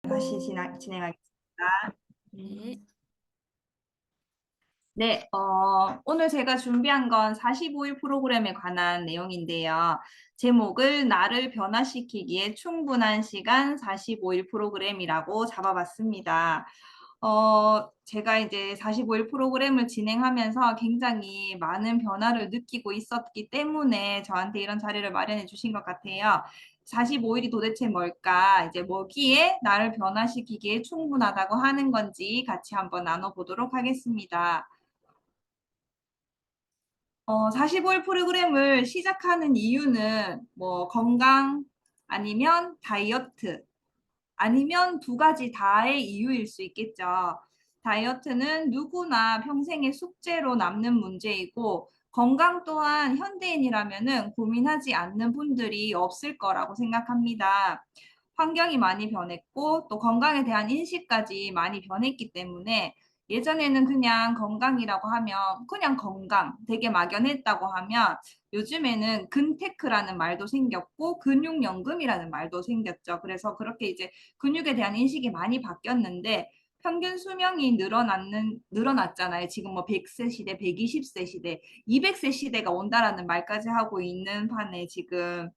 다시 진행하겠습니다. 네. 네, 오늘 제가 준비한 건 45일 프로그램에 관한 내용인데요. 제목을 나를 변화시키기에 충분한 시간 45일 프로그램이라고 잡아봤습니다. 제가 이제 45일 프로그램을 진행하면서 굉장히 많은 변화를 느끼고 있었기 때문에 저한테 이런 자리를 마련해 주신 것 같아요. 45일이 도대체 뭘까? 이제 뭐기에 나를 변화시키기에 충분하다고 하는 건지 같이 한번 나눠보도록 하겠습니다. 45일 프로그램을 시작하는 이유는 뭐 건강 아니면 다이어트 아니면 두 가지 다의 이유일 수 있겠죠. 다이어트는 누구나 평생의 숙제로 남는 문제이고 건강 또한 현대인이라면은 고민하지 않는 분들이 없을 거라고 생각합니다. 환경이 많이 변했고 또 건강에 대한 인식까지 많이 변했기 때문에 예전에는 그냥 건강이라고 하면 그냥 건강 되게 막연했다고 하면 요즘에는 근테크라는 말도 생겼고 근육연금이라는 말도 생겼죠. 그래서 그렇게 이제 근육에 대한 인식이 많이 바뀌었는데 평균 수명이 늘어났잖아요. 지금 뭐 100세 시대, 120세 시대, 200세 시대가 온다라는 말까지 하고 있는 판에 지금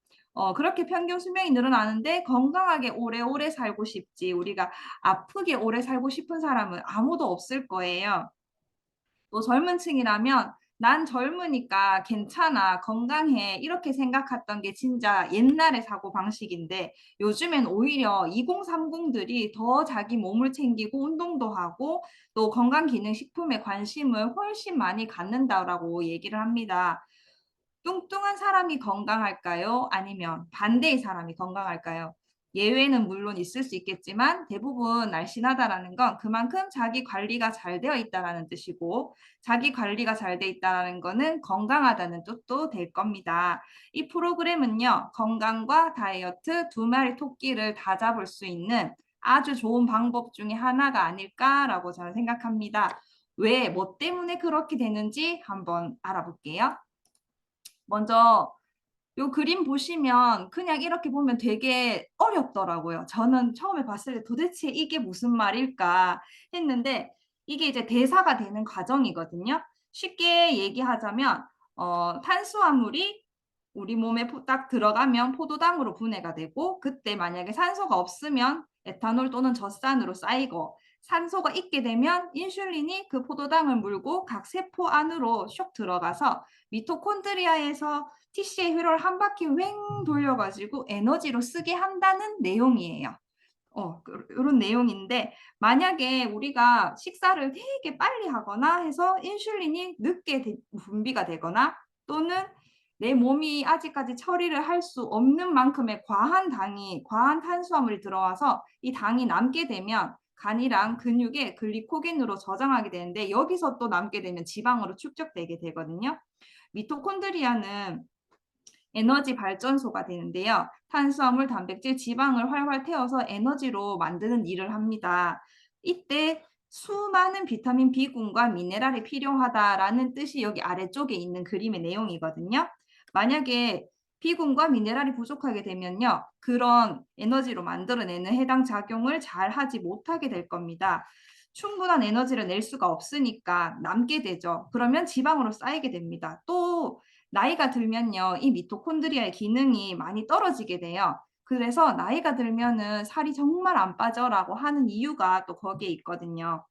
그렇게 평균 수명이 늘어나는데 건강하게 오래오래 살고 싶지 우리가 아프게 오래 살고 싶은 사람은 아무도 없을 거예요. 또 젊은 층이라면 난 젊으니까 괜찮아, 건강해 이렇게 생각했던 게 진짜 옛날의 사고방식인데 요즘엔 오히려 2030들이 더 자기 몸을 챙기고 운동도 하고 또 건강기능식품에 관심을 훨씬 많이 갖는다라고 얘기를 합니다. 뚱뚱한 사람이 건강할까요? 아니면 반대의 사람이 건강할까요? 예외는 물론 있을 수 있겠지만 대부분 날씬하다라는 건 그만큼 자기 관리가 잘 되어 있다라는 뜻이고 자기 관리가 잘 되어 있다라는 거는 건강하다는 뜻도 될 겁니다. 이 프로그램은요, 건강과 다이어트 두 마리 토끼를 다 잡을 수 있는 아주 좋은 방법 중에 하나가 아닐까라고 저는 생각합니다. 왜, 뭐 때문에 그렇게 되는지 한번 알아볼게요. 먼저 요 그림 보시면 그냥 이렇게 보면 되게 어렵더라고요. 저는 처음에 봤을 때 도대체 이게 무슨 말일까 했는데 이게 이제 대사가 되는 과정이거든요. 쉽게 얘기하자면 탄수화물이 우리 몸에 딱 들어가면 포도당으로 분해가 되고 그때 만약에 산소가 없으면 에탄올 또는 젖산으로 쌓이고 산소가 있게 되면 인슐린이 그 포도당을 물고 각 세포 안으로 쇽 들어가서 미토콘드리아에서 TC의 회로를 한 바퀴 왱 돌려가지고 에너지로 쓰게 한다는 내용이에요. 이런 내용인데 만약에 우리가 식사를 되게 빨리 하거나 해서 인슐린이 늦게 분비가 되거나 또는 내 몸이 아직까지 처리를 할 수 없는 만큼의 과한 탄수화물이 들어와서 이 당이 남게 되면 간이랑 근육에 글리코겐으로 저장하게 되는데 여기서 또 남게 되면 지방으로 축적되게 되거든요. 미토콘드리아는 에너지 발전소가 되는데요. 탄수화물, 단백질, 지방을 활활 태워서 에너지로 만드는 일을 합니다. 이때 수많은 비타민 B군과 미네랄이 필요하다라는 뜻이 여기 아래쪽에 있는 그림의 내용이거든요. 만약에 B군과 미네랄이 부족하게 되면요. 그런 에너지로 만들어내는 해당 작용을 잘 하지 못하게 될 겁니다. 충분한 에너지를 낼 수가 없으니까 남게 되죠. 그러면 지방으로 쌓이게 됩니다. 또 나이가 들면요, 이 미토콘드리아의 기능이 많이 떨어지게 돼요. 그래서 나이가 들면은 살이 정말 안 빠져라고 하는 이유가 또 거기에 있거든요.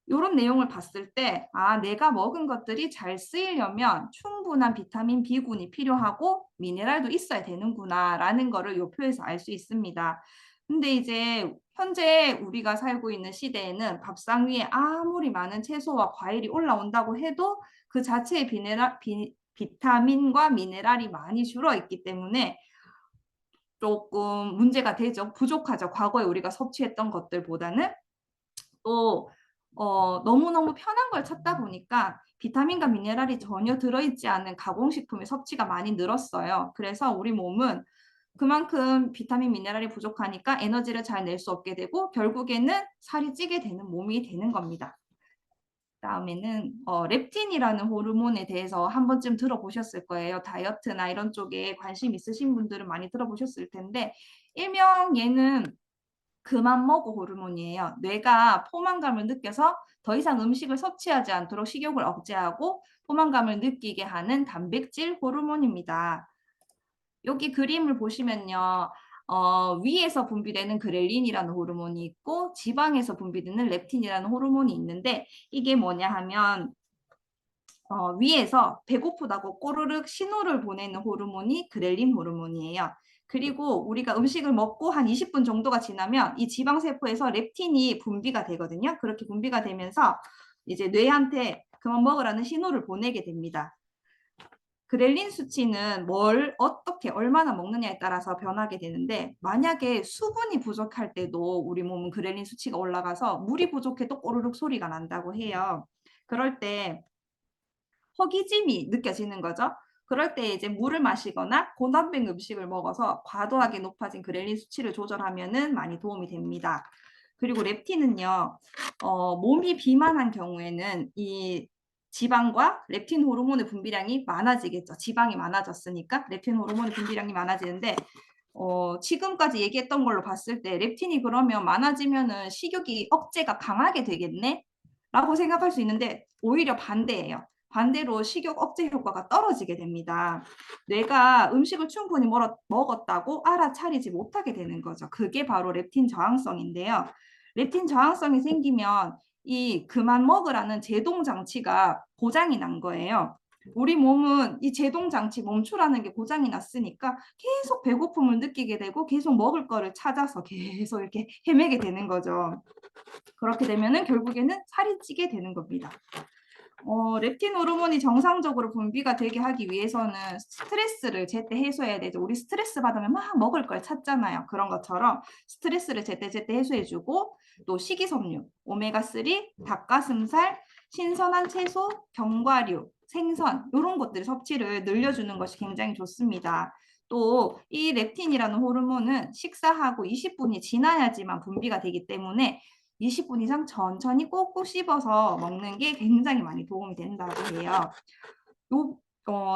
이런 내용을 봤을 때, 아, 내가 먹은 것들이 잘 쓰이려면 충분한 비타민 B군이 필요하고 미네랄도 있어야 되는구나라는 거를 이 표에서 알 수 있습니다. 근데 이제 현재 우리가 살고 있는 시대에는 밥상 위에 아무리 많은 채소와 과일이 올라온다고 해도 그 자체의 비타민과 미네랄이 많이 줄어 있기 때문에 조금 문제가 되죠. 부족하죠. 과거에 우리가 섭취했던 것들보다는. 또 너무너무 편한 걸 찾다 보니까 비타민과 미네랄이 전혀 들어있지 않은 가공식품의 섭취가 많이 늘었어요. 그래서 우리 몸은 그만큼 비타민 미네랄이 부족하니까 에너지를 잘 낼 수 없게 되고 결국에는 살이 찌게 되는 몸이 되는 겁니다. 다음에는 렙틴이라는 호르몬에 대해서 한 번쯤 들어보셨을 거예요. 다이어트나 이런 쪽에 관심 있으신 분들은 많이 들어보셨을 텐데 일명 얘는 그만 먹어 호르몬이에요. 뇌가 포만감을 느껴서 더 이상 음식을 섭취하지 않도록 식욕을 억제하고 포만감을 느끼게 하는 단백질 호르몬입니다. 여기 그림을 보시면요. 위에서 분비되는 그렐린이라는 호르몬이 있고 지방에서 분비되는 렙틴이라는 호르몬이 있는데 이게 뭐냐 하면 위에서 배고프다고 꼬르륵 신호를 보내는 호르몬이 그렐린 호르몬이에요. 그리고 우리가 음식을 먹고 한 20분 정도가 지나면 이 지방세포에서 렙틴이 분비가 되거든요. 그렇게 분비가 되면서 이제 뇌한테 그만 먹으라는 신호를 보내게 됩니다. 그렐린 수치는 뭘 어떻게 얼마나 먹느냐에 따라서 변하게 되는데 만약에 수분이 부족할 때도 우리 몸은 그렐린 수치가 올라가서 물이 부족해도 꼬르륵 소리가 난다고 해요. 그럴 때 허기짐이 느껴지는 거죠. 그럴 때 이제 물을 마시거나 고단백 음식을 먹어서 과도하게 높아진 그렐린 수치를 조절하면은 많이 도움이 됩니다. 그리고 렙틴은요, 몸이 비만한 경우에는 이 지방과 렙틴 호르몬의 분비량이 많아지겠죠. 지방이 많아졌으니까 렙틴 호르몬의 분비량이 많아지는데 지금까지 얘기했던 걸로 봤을 때 렙틴이 그러면 많아지면은 식욕이 억제가 강하게 되겠네? 라고 생각할 수 있는데 오히려 반대예요. 반대로 식욕 억제 효과가 떨어지게 됩니다. 뇌가 음식을 충분히 먹었다고 알아차리지 못하게 되는 거죠. 그게 바로 렙틴 저항성인데요. 렙틴 저항성이 생기면 이 그만 먹으라는 제동 장치가 고장이 난 거예요. 우리 몸은 이 제동 장치 멈추라는 게 고장이 났으니까 계속 배고픔을 느끼게 되고 계속 먹을 거를 찾아서 계속 이렇게 헤매게 되는 거죠. 그렇게 되면은 결국에는 살이 찌게 되는 겁니다. 렙틴 호르몬이 정상적으로 분비가 되게 하기 위해서는 스트레스를 제때 해소해야 되죠. 우리 스트레스 받으면 막 먹을 걸 찾잖아요. 그런 것처럼 스트레스를 제때 해소해주고 또 식이섬유, 오메가3, 닭가슴살, 신선한 채소, 견과류, 생선 이런 것들 섭취를 늘려주는 것이 굉장히 좋습니다. 또 이 렙틴이라는 호르몬은 식사하고 20분이 지나야지만 분비가 되기 때문에 20분 이상 천천히 꼭꼭 씹어서 먹는 게 굉장히 많이 도움이 된다고 해요.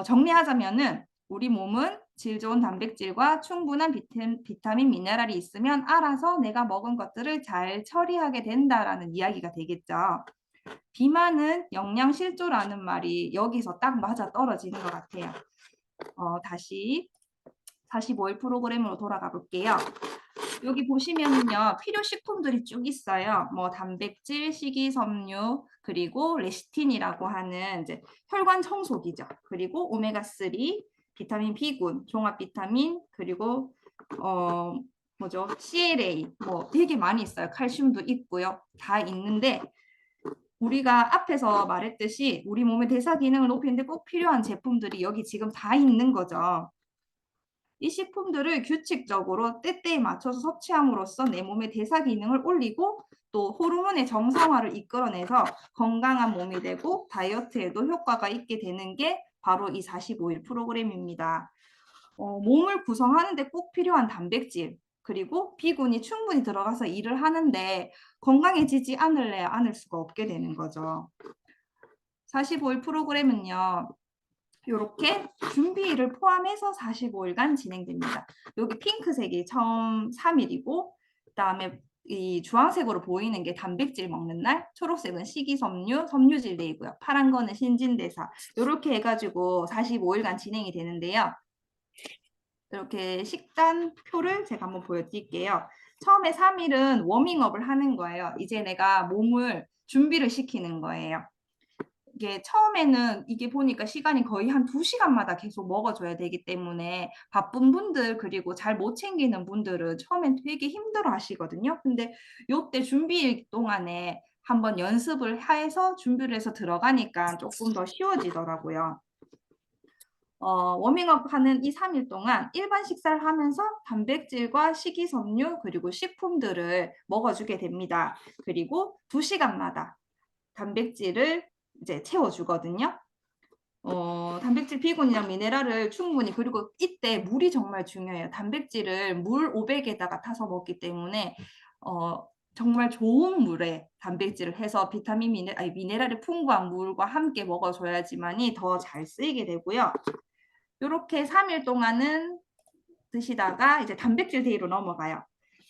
정리하자면은 우리 몸은 질 좋은 단백질과 충분한 비타민, 미네랄이 있으면 알아서 내가 먹은 것들을 잘 처리하게 된다라는 이야기가 되겠죠. 비만은 영양실조라는 말이 여기서 딱 맞아 떨어지는 것 같아요. 다시 45일 프로그램으로 돌아가 볼게요. 여기 보시면은요, 필요 식품들이 쭉 있어요. 뭐 단백질, 식이섬유, 그리고 레시틴이라고 하는 이제 혈관 청소기죠. 그리고 오메가3, 비타민 B군, 종합 비타민, 그리고 뭐죠? CLA, 뭐 되게 많이 있어요. 칼슘도 있고요. 다 있는데 우리가 앞에서 말했듯이 우리 몸의 대사 기능을 높이는데 꼭 필요한 제품들이 여기 지금 다 있는 거죠. 이 식품들을 규칙적으로 때때에 맞춰서 섭취함으로써 내 몸의 대사 기능을 올리고 또 호르몬의 정상화를 이끌어내서 건강한 몸이 되고 다이어트에도 효과가 있게 되는 게 바로 이 45일 프로그램입니다. 몸을 구성하는 데 꼭 필요한 단백질 그리고 비군이 충분히 들어가서 일을 하는데 건강해지지 않을 수가 없게 되는 거죠. 45일 프로그램은요. 이렇게 준비일을 포함해서 45일간 진행됩니다. 여기 핑크색이 처음 3일이고 그다음에 이 주황색으로 보이는 게 단백질 먹는 날, 초록색은 식이섬유, 섬유질 데이고요. 파란 거는 신진대사. 이렇게 해가지고 45일간 진행이 되는데요. 이렇게 식단표를 제가 한번 보여드릴게요. 처음에 3일은 워밍업을 하는 거예요. 이제 내가 몸을 준비를 시키는 거예요. 이게 처음에는 이게 보니까 시간이 거의 한 2시간마다 계속 먹어줘야 되기 때문에 바쁜 분들 그리고 잘 못 챙기는 분들은 처음엔 되게 힘들어 하시거든요. 근데 요때 준비 동안에 한번 연습을 해서 준비를 해서 들어가니까 조금 더 쉬워지더라고요. 워밍업 하는 이 3일 동안 일반 식사를 하면서 단백질과 식이섬유 그리고 식품들을 먹어주게 됩니다. 그리고 2시간마다 단백질을 이제 채워주거든요. 단백질, 비군이랑 미네랄을 충분히 그리고 이때 물이 정말 중요해요. 단백질을 물 500에다가 타서 먹기 때문에 정말 좋은 물에 단백질을 해서 비타민 미네랄이 풍부한 물과 함께 먹어줘야지만이 더 잘 쓰이게 되고요. 이렇게 3일 동안은 드시다가 이제 단백질 데이로 넘어가요.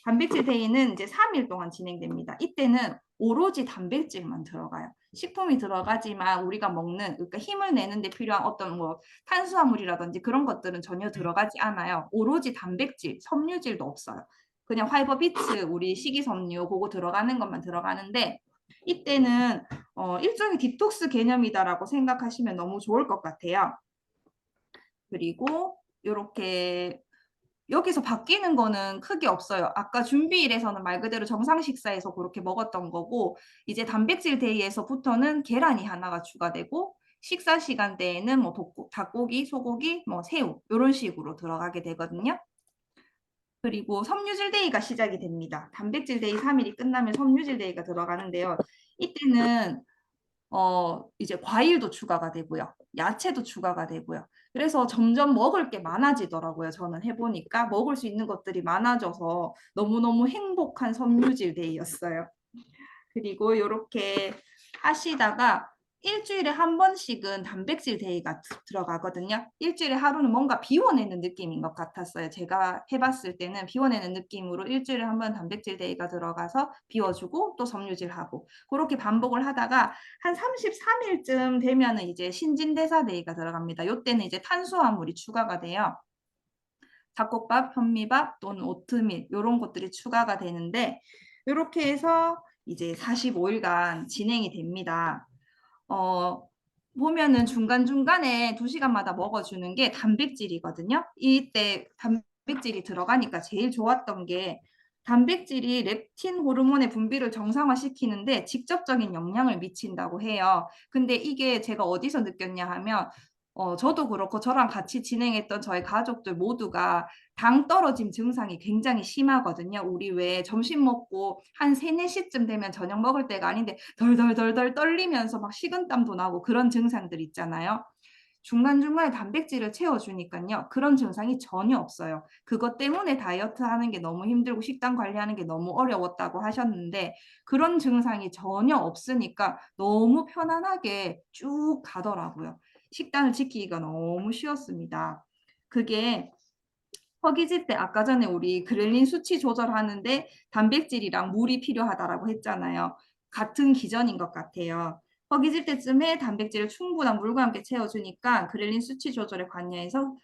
단백질 데이는 이제 3일 동안 진행됩니다. 이때는 오로지 단백질만 들어가요. 식품이 들어가지만 우리가 먹는, 그러니까 힘을 내는 데 필요한 어떤 뭐 탄수화물이라든지 그런 것들은 전혀 들어가지 않아요. 오로지 단백질, 섬유질도 없어요. 그냥 화이버비츠, 우리 식이섬유 그거 들어가는 것만 들어가는데 이때는 일종의 디톡스 개념이다라고 생각하시면 너무 좋을 것 같아요. 그리고 이렇게 여기서 바뀌는 거는 크게 없어요. 아까 준비일에서는 말 그대로 정상 식사에서 그렇게 먹었던 거고, 이제 단백질 데이에서부터는 계란이 하나가 추가되고, 식사 시간대에는 뭐 닭고기, 소고기, 뭐 새우 이런 식으로 들어가게 되거든요. 그리고 섬유질 데이가 시작이 됩니다. 단백질 데이 3일이 끝나면 섬유질 데이가 들어가는데요. 이때는 이제 과일도 추가가 되고요. 야채도 추가가 되고요. 그래서 점점 먹을 게 많아지더라고요. 저는 해보니까 먹을 수 있는 것들이 많아져서 너무너무 행복한 섬유질 데이였어요. 그리고 이렇게 하시다가 일주일에 한 번씩은 단백질 데이가 들어가거든요. 일주일에 하루는 뭔가 비워내는 느낌인 것 같았어요. 제가 해봤을 때는 비워내는 느낌으로 일주일에 한 번 단백질 데이가 들어가서 비워주고 또 섬유질하고 그렇게 반복을 하다가 한 33일쯤 되면은 이제 신진대사 데이가 들어갑니다. 이때는 이제 탄수화물이 추가가 돼요. 잡곡밥, 현미밥 또는 오트밀 이런 것들이 추가가 되는데 이렇게 해서 이제 45일간 진행이 됩니다. 어, 보면은 중간중간에 2시간마다 먹어주는 게 단백질이거든요. 이때 단백질이 들어가니까 제일 좋았던 게 단백질이 렙틴 호르몬의 분비를 정상화시키는데 직접적인 영향을 미친다고 해요. 근데 이게 제가 어디서 느꼈냐 하면 저도 그렇고 저랑 같이 진행했던 저희 가족들 모두가 당 떨어짐 증상이 굉장히 심하거든요. 우리 왜 점심 먹고 한 3, 4시쯤 되면 저녁 먹을 때가 아닌데 덜덜덜덜 떨리면서 막 식은땀도 나고 그런 증상들 있잖아요. 중간중간에 단백질을 채워주니까요. 그런 증상이 전혀 없어요. 그것 때문에 다이어트 하는 게 너무 힘들고 식단 관리하는 게 너무 어려웠다고 하셨는데 그런 증상이 전혀 없으니까 너무 편안하게 쭉 가더라고요. 식단을 지키기가 너무 쉬웠습니다. 그게 허기질 때 아까 전에 우리 그렐린 수치 조절하는데 단백질이랑 물이 필요하다라고 했잖아요. 같은 기전인 것 같아요. 허기질 때쯤에 단백질을 충분한 물과 함께 채워주니까 그렐린 수치 조절에 관여해서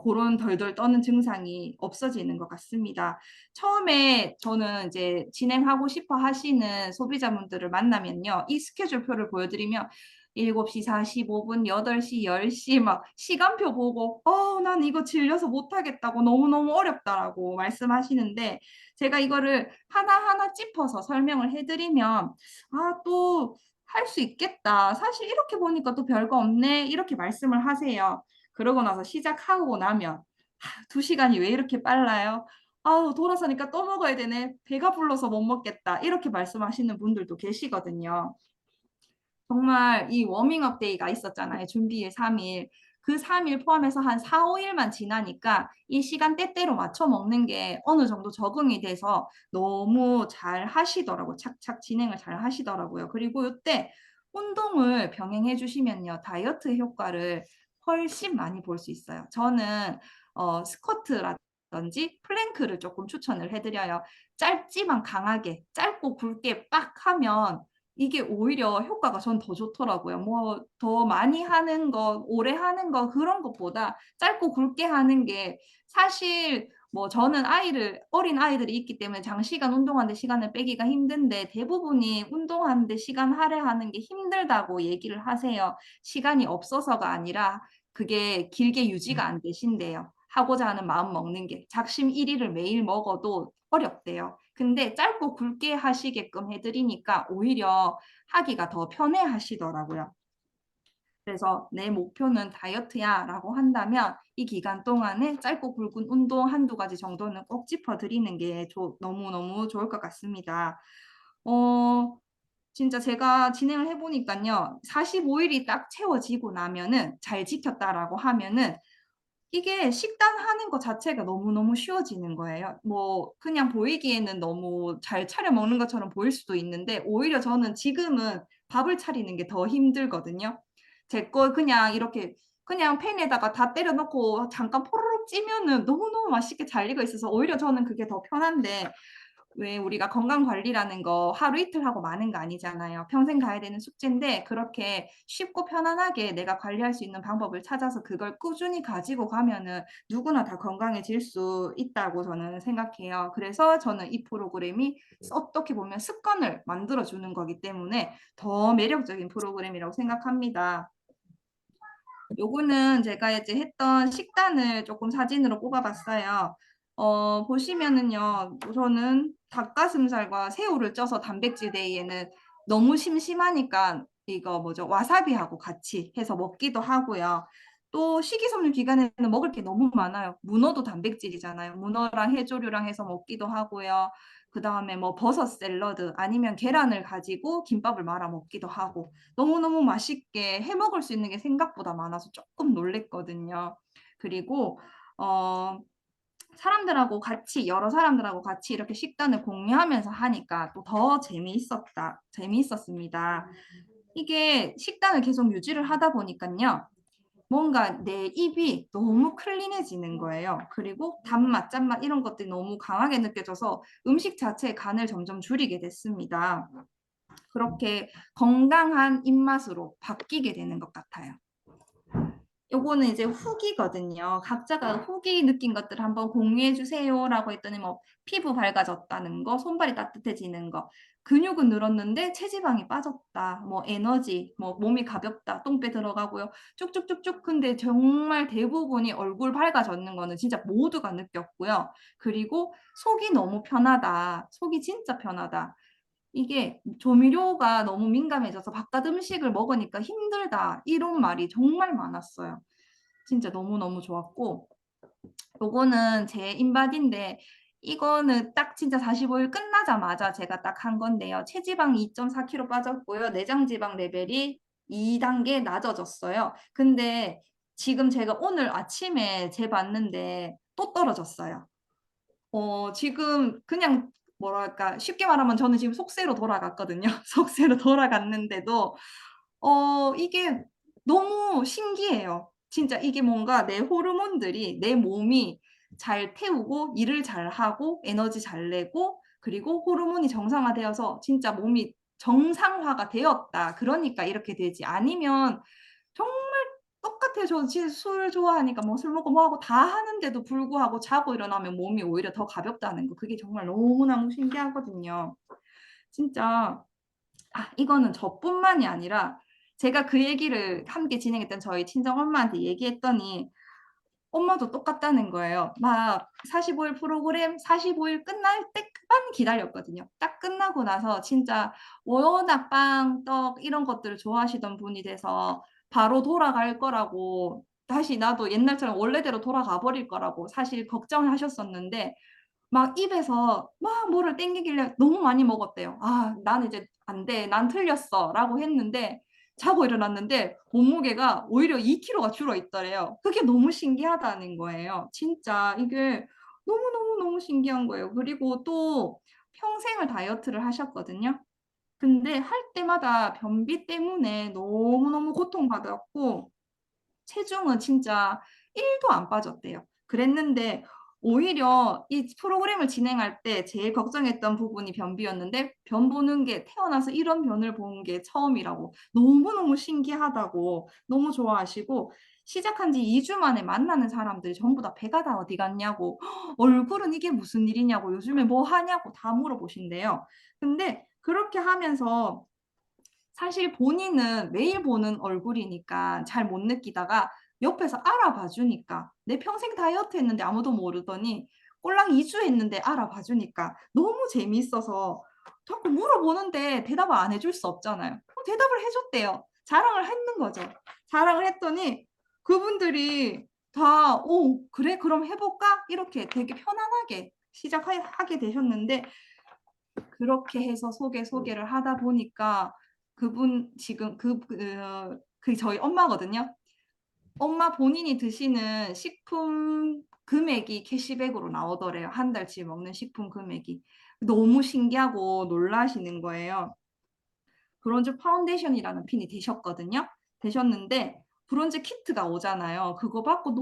그런 덜덜 떠는 증상이 없어지는 것 같습니다. 처음에 저는 이제 진행하고 싶어 하시는 소비자분들을 만나면요. 이 스케줄표를 보여드리면 7시 45분, 8시, 10시 막 시간표 보고 난 이거 질려서 못하겠다고 너무너무 어렵다라고 말씀하시는데 제가 이거를 하나하나 짚어서 설명을 해드리면 또 할 수 있겠다. 사실 이렇게 보니까 또 별거 없네. 이렇게 말씀을 하세요. 그러고 나서 시작하고 나면 2시간이 왜 이렇게 빨라요? 아우, 돌아서니까 또 먹어야 되네. 배가 불러서 못 먹겠다. 이렇게 말씀하시는 분들도 계시거든요. 정말 이 워밍업 데이가 있었잖아요. 준비일 3일. 그 3일 포함해서 한 4, 5일만 지나니까 이 시간 때때로 맞춰 먹는 게 어느 정도 적응이 돼서 너무 잘 하시더라고요. 착착 진행을 잘 하시더라고요. 그리고 이때 운동을 병행해 주시면요. 다이어트 효과를 훨씬 많이 볼 수 있어요. 저는 스쿼트라든지 플랭크를 조금 추천을 해드려요. 짧지만 강하게, 짧고 굵게 빡 하면 이게 오히려 효과가 전 더 좋더라고요. 뭐 더 많이 하는 거, 오래 하는 거 그런 것보다 짧고 굵게 하는 게 사실 뭐 저는 어린 아이들이 있기 때문에 장시간 운동하는데 시간을 빼기가 힘든데 대부분이 운동하는데 시간 할애하는 게 힘들다고 얘기를 하세요. 시간이 없어서가 아니라 그게 길게 유지가 안 되신대요. 하고자 하는 마음 먹는 게 작심 1위를 매일 먹어도 어렵대요. 근데 짧고 굵게 하시게끔 해드리니까 오히려 하기가 더 편해 하시더라고요. 그래서 내 목표는 다이어트야 라고 한다면 이 기간 동안에 짧고 굵은 운동 한두 가지 정도는 꼭 짚어드리는 게 너무너무 좋을 것 같습니다. 어, 진짜 제가 진행을 해보니까요. 45일이 딱 채워지고 나면은 잘 지켰다라고 하면은 이게 식단하는 것 자체가 너무너무 쉬워지는 거예요. 뭐 그냥 보이기에는 너무 잘 차려 먹는 것처럼 보일 수도 있는데 오히려 저는 지금은 밥을 차리는 게 더 힘들거든요. 제 거 그냥 이렇게 그냥 팬에다가 다 때려 넣고 잠깐 포로로 푹 찌면은 너무너무 맛있게 잘 익어 있어서 오히려 저는 그게 더 편한데 왜 우리가 건강 관리라는 거 하루 이틀 하고 마는 거 아니잖아요. 평생 가야 되는 숙제인데 그렇게 쉽고 편안하게 내가 관리할 수 있는 방법을 찾아서 그걸 꾸준히 가지고 가면은 누구나 다 건강해질 수 있다고 저는 생각해요. 그래서 저는 이 프로그램이 어떻게 보면 습관을 만들어 주는 거기 때문에 더 매력적인 프로그램이라고 생각합니다. 요거는 제가 이제 했던 식단을 조금 사진으로 뽑아봤어요. 보시면은요, 우선은 닭가슴살과 새우를 쪄서 단백질 데이에는 너무 심심하니까 이거 뭐죠? 와사비하고 같이 해서 먹기도 하고요. 또 식이섬유 기간에는 먹을 게 너무 많아요. 문어도 단백질이잖아요. 문어랑 해조류랑 해서 먹기도 하고요. 그 다음에 뭐 버섯 샐러드 아니면 계란을 가지고 김밥을 말아 먹기도 하고 너무너무 맛있게 해 먹을 수 있는 게 생각보다 많아서 조금 놀랬거든요. 그리고 어, 사람들하고 같이 여러 사람들하고 같이 이렇게 식단을 공유하면서 하니까 또 더 재미있었습니다. 이게 식단을 계속 유지를 하다 보니까요. 뭔가 내 입이 너무 클린해지는 거예요. 그리고 단맛, 짠맛 이런 것들이 너무 강하게 느껴져서 음식 자체의 간을 점점 줄이게 됐습니다. 그렇게 건강한 입맛으로 바뀌게 되는 것 같아요. 요거는 이제 후기거든요. 각자가 후기 느낀 것들 한번 공유해 주세요라고 했더니 뭐 피부 밝아졌다는 거, 손발이 따뜻해지는 거, 근육은 늘었는데 체지방이 빠졌다, 뭐 에너지, 뭐 몸이 가볍다, 똥배 들어가고요. 쭉쭉쭉쭉. 근데 정말 대부분이 얼굴 밝아졌는 거는 진짜 모두가 느꼈고요. 그리고 속이 너무 편하다. 속이 진짜 편하다. 이게 조미료가 너무 민감해져서 바깥 음식을 먹으니까 힘들다. 이런 말이 정말 많았어요. 진짜 너무너무 좋았고, 요거는 제 인바디인데, 이거는 딱 진짜 45일 끝나자마자 제가 딱 한 건데요. 체지방 2.4kg 빠졌고요. 내장지방 레벨이 2단계 낮아졌어요. 근데 지금 제가 오늘 아침에 재봤는데 또 떨어졌어요. 지금 그냥 뭐랄까 쉽게 말하면 저는 지금 속세로 돌아갔거든요. 속세로 돌아갔는데도 이게 너무 신기해요. 진짜 이게 뭔가 내 호르몬들이 내 몸이 잘 태우고 일을 잘 하고 에너지 잘 내고 그리고 호르몬이 정상화되어서 진짜 몸이 정상화가 되었다. 그러니까 이렇게 되지. 아니면 정말 똑같아요. 저 진짜 술 좋아하니까 뭐 술 먹고 뭐 하고 다 하는데도 불구하고 자고 일어나면 몸이 오히려 더 가볍다는 거. 그게 정말 너무너무 신기하거든요. 진짜 이거는 저뿐만이 아니라 제가 그 얘기를 함께 진행했던 저희 친정 엄마한테 얘기했더니 엄마도 똑같다는 거예요. 막 45일 프로그램 45일 끝날 때만 기다렸거든요. 딱 끝나고 나서 진짜 워낙 빵, 떡 이런 것들을 좋아하시던 분이 돼서 바로 돌아갈 거라고 다시 나도 옛날처럼 원래대로 돌아가 버릴 거라고 사실 걱정하셨었는데 막 입에서 막 뭐를 땡기길래 너무 많이 먹었대요. 나는 이제 안 돼. 난 틀렸어. 라고 했는데 자고 일어났는데 몸무게가 오히려 2kg가 줄어 있더래요. 그게 너무 신기하다는 거예요. 진짜 이게 너무너무너무 신기한 거예요. 그리고 또 평생을 다이어트를 하셨거든요. 근데 할 때마다 변비 때문에 너무너무 고통받았고 체중은 진짜 1도 안 빠졌대요. 그랬는데 오히려 이 프로그램을 진행할 때 제일 걱정했던 부분이 변비였는데 변 보는 게 태어나서 이런 변을 본 게 처음이라고 너무너무 신기하다고 너무 좋아하시고 시작한 지 2주 만에 만나는 사람들이 전부 다 배가 다 어디 갔냐고 얼굴은 이게 무슨 일이냐고 요즘에 뭐 하냐고 다 물어보신대요. 근데 그렇게 하면서 사실 본인은 매일 보는 얼굴이니까 잘 못 느끼다가 옆에서 알아봐 주니까 내 평생 다이어트 했는데 아무도 모르더니 꼴랑 2주 했는데 알아봐 주니까 너무 재미있어서 자꾸 물어보는데 대답을 안 해줄 수 없잖아요. 대답을 해줬대요. 자랑을 했는 거죠. 자랑을 했더니 그분들이 다, 오, 그래, 그럼 해볼까? 이렇게 되게 편안하게 시작하게 되셨는데 그렇게 해서 소개를 하다 보니까 그분 지금 그 저희 엄마거든요. 엄마 본인이 드시는 식품 금액이 캐시백으로 나오더래요. 한 달치 먹는 식품 금액이. 너무 신기하고 놀라시는 거예요. 브론즈 파운데이션이라는 핀이 되셨거든요. 되셨는데 브론즈 키트가 오잖아요. 그거 받고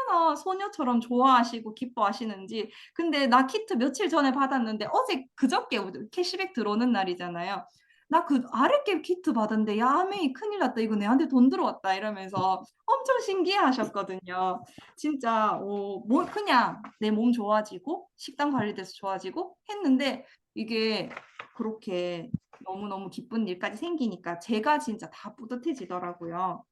얼마나 소녀처럼 좋아하시고 기뻐하시는지. 근데 나 키트 며칠 전에 받았는데 어제 그저께 캐시백 들어오는 날이잖아요. 나 그 아랫게 키트 받았는데 야 메이 큰일 났다. 이거 내한테 돈 들어왔다 이러면서 엄청 신기해 하셨거든요. 진짜 뭐 그냥 내 몸 좋아지고 식단 관리돼서 좋아지고 했는데 이게 그렇게 너무너무 기쁜 일까지 생기니까 제가 진짜 다 뿌듯해지더라고요.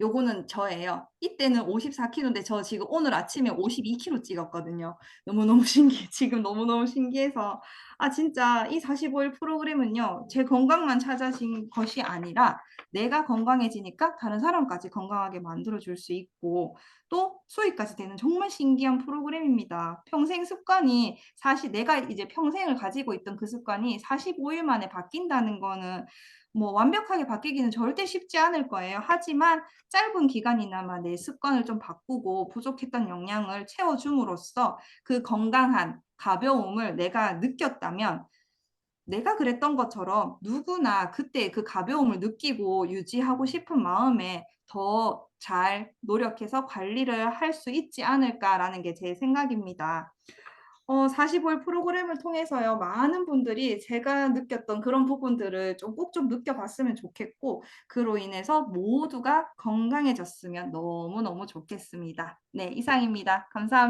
요거는 저예요. 이때는 54kg인데 저 지금 오늘 아침에 52kg 찍었거든요. 너무너무 신기해. 지금 너무너무 신기해서 아 진짜 이 45일 프로그램은요. 제 건강만 찾아진 것이 아니라 내가 건강해지니까 다른 사람까지 건강하게 만들어 줄 수 있고 또 수익까지 되는 정말 신기한 프로그램입니다. 평생 습관이 사실 내가 이제 평생을 가지고 있던 그 습관이 45일 만에 바뀐다는 거는 뭐 완벽하게 바뀌기는 절대 쉽지 않을 거예요. 하지만 짧은 기간이나마 내 습관을 좀 바꾸고 부족했던 영양을 채워줌으로써 그 건강한 가벼움을 내가 느꼈다면 내가 그랬던 것처럼 누구나 그때 그 가벼움을 느끼고 유지하고 싶은 마음에 더 잘 노력해서 관리를 할 수 있지 않을까라는 게 제 생각입니다. 45일 프로그램을 통해서요, 많은 분들이 제가 느꼈던 그런 부분들을 좀 꼭 좀 느껴봤으면 좋겠고, 그로 인해서 모두가 건강해졌으면 너무너무 좋겠습니다. 네, 이상입니다. 감사합니다.